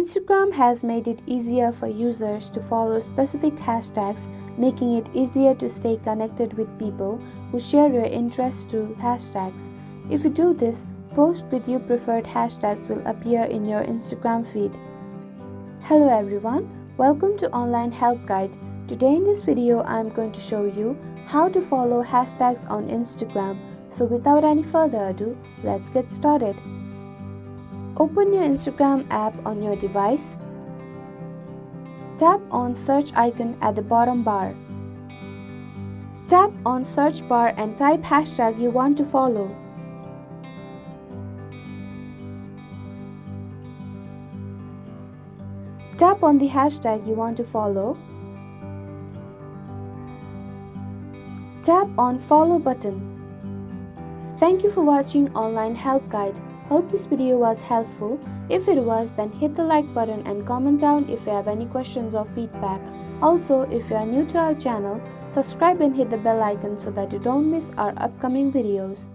Instagram has made it easier for users to follow specific hashtags, making it easier to stay connected with people who share your interests through hashtags. If you do this, posts with your preferred hashtags will appear in your Instagram feed. Hello everyone, welcome to Online Help Guide. Today in this video I am going to show you how to follow hashtags on Instagram. So without any further ado, let's get started. Open your Instagram app on your device. Tap on search icon at the bottom bar. Tap on search bar and type hashtag you want to follow. Tap on the hashtag you want to follow. Tap on follow button. Thank you for watching Online Help Guide. Hope this video was helpful. If it was, then hit the like button and comment down if you have any questions or feedback. Also, if you are new to our channel, subscribe and hit the bell icon so that you don't miss our upcoming videos.